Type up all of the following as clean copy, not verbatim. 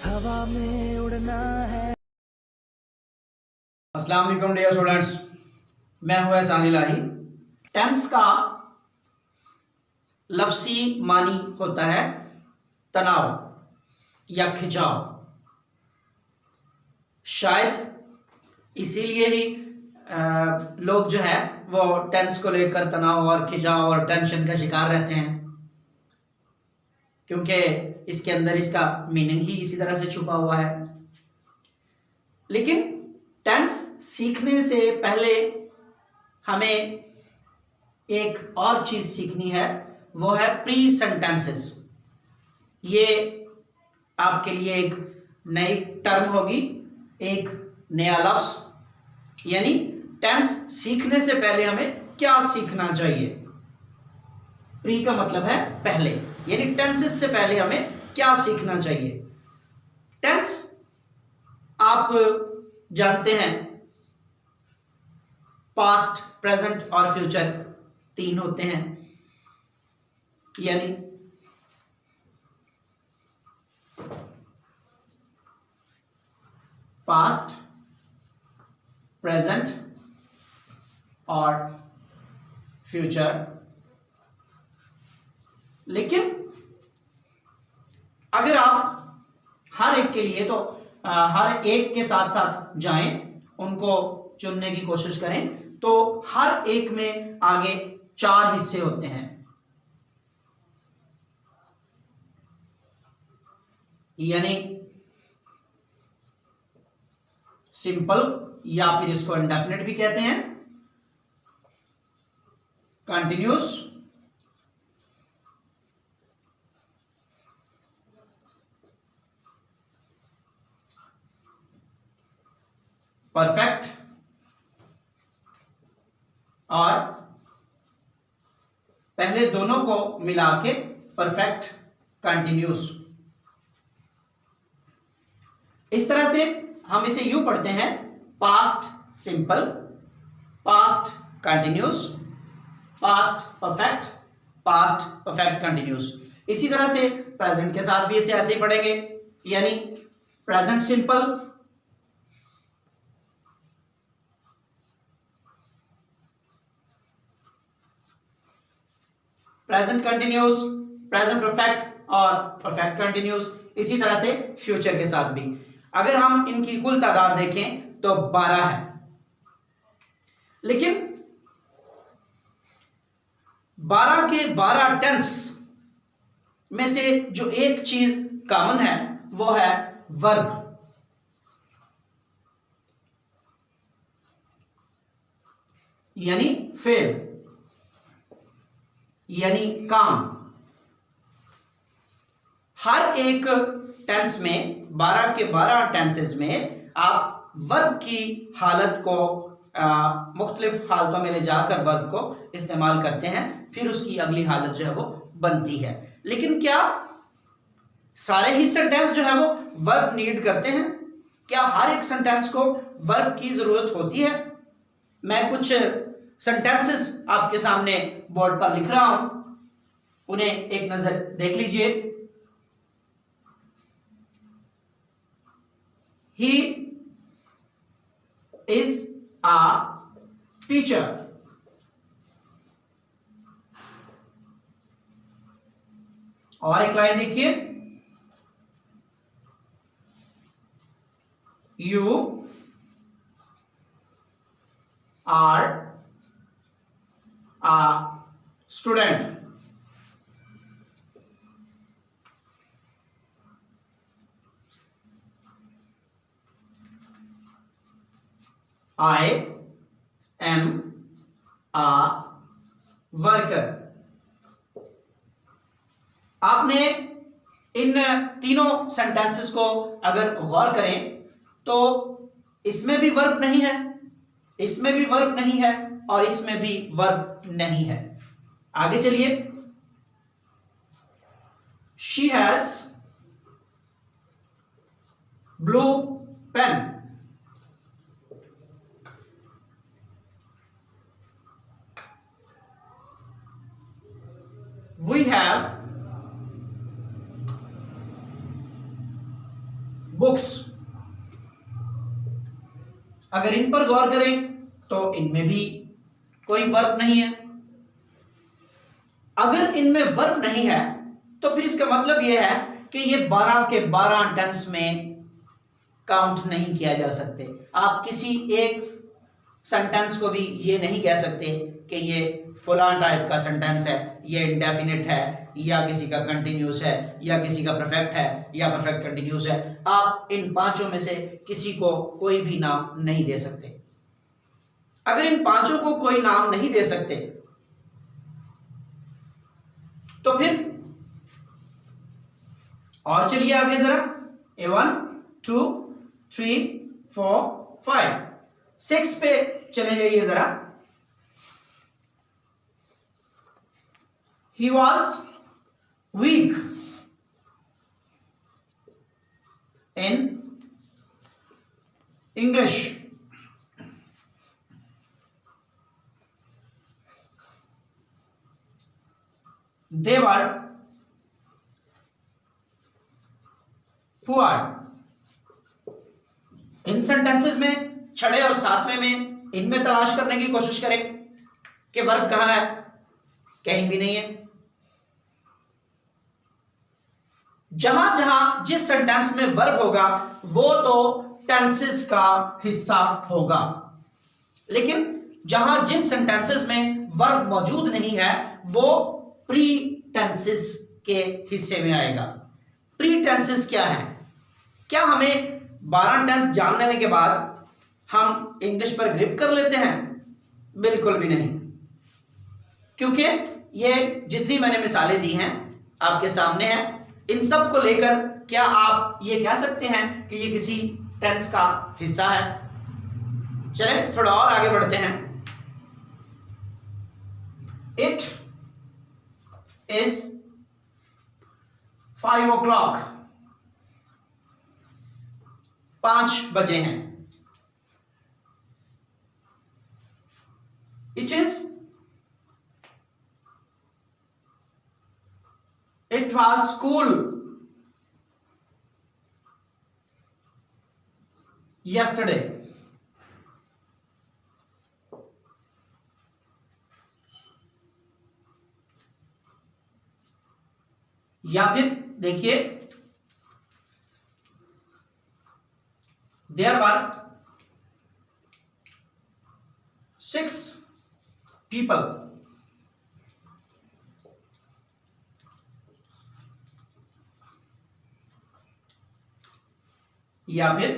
हवा में उड़ना है। अस्सलाम वालेकुम डियर स्टूडेंट्स, मैं हूं एहसान इलाही। टेंस का लफ्सी मानी होता है तनाव या खिंचाव। शायद इसीलिए ही लोग जो है वो टेंस को लेकर तनाव और खिंचाव और टेंशन का शिकार रहते हैं, क्योंकि इसके अंदर इसका मीनिंग ही इसी तरह से छुपा हुआ है। लेकिन टेंस सीखने से पहले हमें एक और चीज सीखनी है, वो है प्री सेंटेंसेस। ये आपके लिए एक नई टर्म होगी, एक नया लफ्ज। यानी टेंस सीखने से पहले हमें क्या सीखना चाहिए। प्री का मतलब है पहले, यानी टेंसेस से पहले हमें क्या सीखना चाहिए। टेंस आप जानते हैं पास्ट, प्रेजेंट और फ्यूचर तीन होते हैं। यानी पास्ट, प्रेजेंट और फ्यूचर। लेकिन अगर आप हर एक के लिए तो हर एक के साथ साथ जाएं, उनको चुनने की कोशिश करें, तो हर एक में आगे चार हिस्से होते हैं। यानी सिंपल, या फिर इसको इंडेफिनिट भी कहते हैं, कंटिन्यूस, परफेक्ट और पहले दोनों को मिला के परफेक्ट कंटिन्यूस। इस तरह से हम इसे यूं पढ़ते हैं, past simple, past continuous, past perfect, past perfect continuous. इसी तरह से प्रेजेंट के साथ भी इसे ऐसे ही पढ़ेंगे, यानी present simple, present continuous, present perfect और परफेक्ट कंटिन्यूस। इसी तरह से फ्यूचर के साथ भी। अगर हम इनकी कुल तादाद देखें तो 12 है। लेकिन 12 के 12 टेंस में से जो एक चीज कॉमन है वो है वर्ब। यानी फेल, यानी काम। हर एक टेंस में 12 के 12 टेंसेस में आप वर्ब की हालत को मुख्तलिफ हालतों में ले जाकर वर्ब को इस्तेमाल करते हैं, फिर उसकी अगली हालत जो है वो बनती है। लेकिन क्या सारे ही सेंटेंस जो है वो वर्ब नीड करते हैं? क्या हर एक सेंटेंस को वर्ब की जरूरत होती है? मैं कुछ सेंटेंसेस आपके सामने बोर्ड पर लिख रहा हूं, उन्हें एक नजर देख लीजिए। He is a teacher. और एक लाइन देखिए, You are a student. I am a worker. आपने इन तीनों सेंटेंसेस को अगर गौर करें तो इसमें भी वर्ब नहीं है, इसमें भी वर्ब नहीं है और इसमें भी वर्ब नहीं है। आगे चलिए, She has blue pen. We have books. अगर इन पर गौर करें तो इनमें भी कोई वर्ब नहीं है। अगर इनमें वर्ब नहीं है तो फिर इसका मतलब यह है कि ये 12 के 12 टेंस में काउंट नहीं किया जा सकते। आप किसी एक सेंटेंस को भी ये नहीं कह सकते कि ये फलां टाइप का सेंटेंस है, ये इंडेफिनिट है, या किसी का कंटिन्यूस है, या किसी का परफेक्ट है, या परफेक्ट कंटिन्यूस है। आप इन पांचों में से किसी को कोई भी नाम नहीं दे सकते। अगर इन पांचों को कोई नाम नहीं दे सकते तो फिर और चलिए आगे जरा। 1 2 3 4 5 6 पे चले जाइए जरा। He was weak in English. They were poor. In sentences में 6 और 7वें में इनमें तलाश करने की कोशिश करें कि वर्ब कहां है। कहीं भी नहीं है। जहां जहां जिस सेंटेंस में वर्ब होगा वो तो टेंसेस का हिस्सा होगा, लेकिन जहां जिन सेंटेंसेस में वर्ब मौजूद नहीं है वो प्री टेंसेस के हिस्से में आएगा। प्री टेंसेस क्या है? क्या हमें 12 टेंस जान लेने के बाद हम इंग्लिश पर ग्रिप कर लेते हैं? बिल्कुल भी नहीं, क्योंकि ये जितनी मैंने मिसालें दी हैं आपके सामने हैं, इन सब को लेकर क्या आप ये कह सकते हैं कि ये किसी टेंस का हिस्सा है? चले थोड़ा और आगे बढ़ते हैं। इट इज 5 o'clock, 5 बजे हैं। It was school yesterday. या फिर देखिए, there were 6 people. या फिर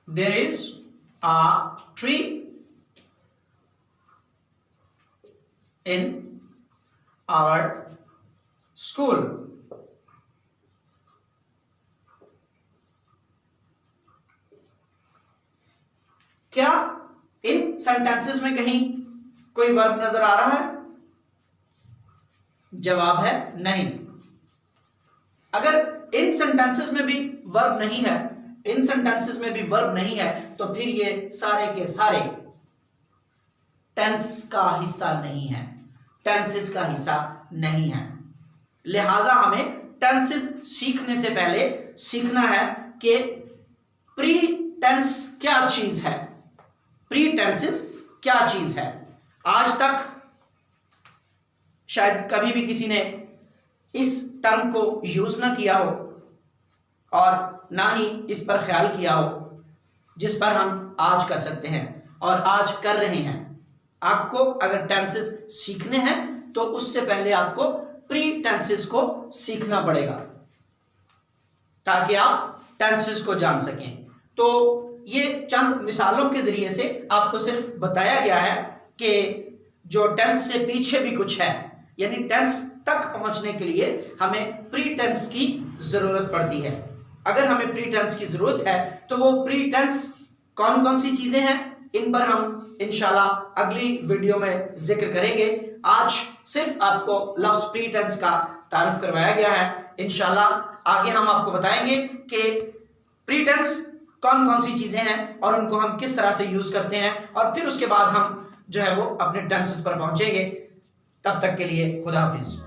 there is a tree in our school. क्या इन सेंटेंसेस में कहीं कोई वर्ब नजर आ रहा है? जवाब है नहीं। अगर इन सेंटेंसेस में भी वर्ब नहीं है, इन सेंटेंसेस में भी वर्ब नहीं है, तो फिर ये सारे के सारे टेंस का हिस्सा नहीं है, टेंसेस का हिस्सा नहीं है। लिहाजा हमें टेंसेस सीखने से पहले सीखना है कि प्री टेंस क्या चीज है, प्री टेंसेस क्या चीज है। आज तक शायद कभी भी किसी ने इस टर्म को यूज ना किया हो और ना ही इस पर ख्याल किया हो, जिस पर हम आज कर सकते हैं और आज कर रहे हैं। आपको अगर टेंसेस सीखने हैं तो उससे पहले आपको प्री टेंसेस को सीखना पड़ेगा ताकि आप टेंसेस को जान सकें। तो ये चंद मिसालों के जरिए से आपको सिर्फ बताया गया है कि जो टेंस से पीछे भी कुछ है, यानी टेंस तक पहुंचने के लिए हमें प्री टेंस की जरूरत पड़ती है। अगर हमें प्री टेंस की जरूरत है तो वो प्री टेंस कौन कौन सी चीजें हैं, इन पर हम इंशाल्लाह अगली वीडियो में जिक्र करेंगे। आज सिर्फ आपको लफ्ज प्री टेंस का तारुफ करवाया गया है। इंशाल्लाह आगे हम आपको बताएंगे कि प्री टेंस कौन कौन सी चीजें हैं और उनको हम किस तरह से यूज करते हैं, और फिर उसके बाद हम जो है वो अपने टेंसेस पर पहुंचेंगे। तब तक के लिए खुदा हाफिज।